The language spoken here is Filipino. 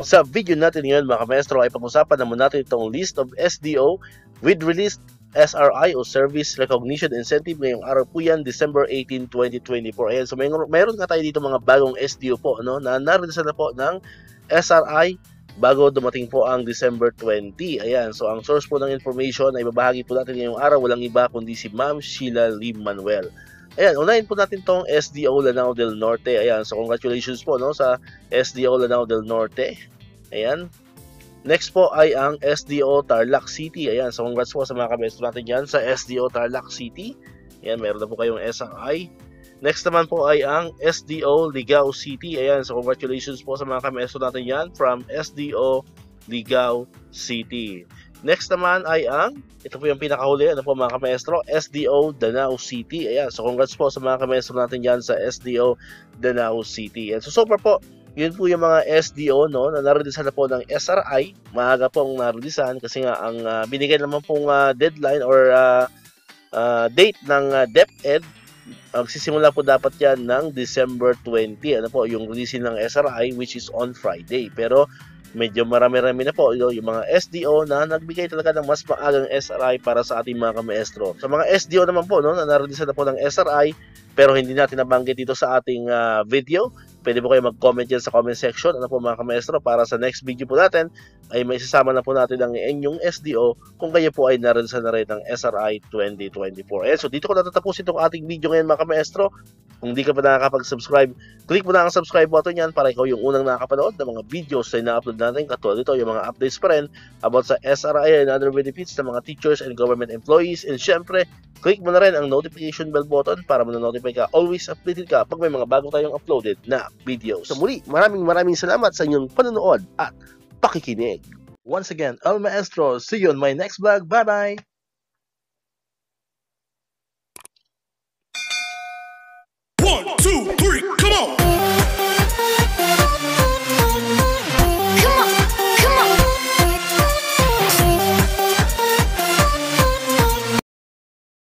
Sa video natin ngayon mga kamaestro ay pag-usapan naman natin itong list of SDO with released SRI o Service Recognition Incentive. Ngayong araw po yan, December 18, 2024. Ayan, so mayroon nga tayo dito mga bagong SDO po na narelease na po ng SRI bago dumating po ang December 20. Ayan, so ang source po ng information ay babahagi po natin ngayong araw. Walang iba kundi si Ma'am Sheila Lim Manuel. Ayan, unahin po natin tong SDO Lanao del Norte. Ayan, so congratulations po sa SDO Lanao del Norte. Ayan. Next po ay ang SDO Tarlac City. Ayan, so congrats po sa mga kamaestro natin dyan sa SDO Tarlac City. Ayan, meron na po kayong SRI. Next naman po ay ang SDO Ligao City. Ayan, so congratulations po sa mga kamaestro natin dyan from SDO Ligao City. Next naman ay ang, ito po yung pinakahuli, ano po mga kamaestro, SDO Danao City. Ayan, so congrats po sa mga kamaestro natin dyan sa SDO Danao City. And so far po, yun po yung mga SDO na nareleasean na po ng SRI. Maaga pong nareleasean kasi nga ang binigay naman pong deadline or date ng DepEd, magsisimula po dapat yan ng December 20. Ano po yung releasing ng SRI, which is on Friday. Pero medyo marami-rami na po yung mga SDO na nagbigay talaga ng mas maagang SRI para sa ating mga kamaestro. Sa mga SDO naman po na narelease na po ng SRI pero hindi natin nabanggit dito sa ating video, pwede po kayo mag-comment dyan sa comment section, ano po mga kamaestro, para sa next video po natin ay may isasama na po natin ang inyong SDO kung kayo po ay narelease na rin ng SRI 2024. So dito ko natatapusin itong ating video ngayon mga kamaestro. Kung di ka pa nakakapag-subscribe, click mo na ang subscribe button yan para ikaw yung unang nakakapanood ng mga videos na ina-upload natin. Katulad ito, yung mga updates pa rin about sa SRI and other benefits ng mga teachers and government employees. And syempre, click mo na rin ang notification bell button para ma-notify ka, always updated ka pag may mga bago tayong uploaded na videos. So muli, maraming salamat sa inyong panonood at pakikinig. Once again, El Maestro, see you on my next vlog. Bye-bye!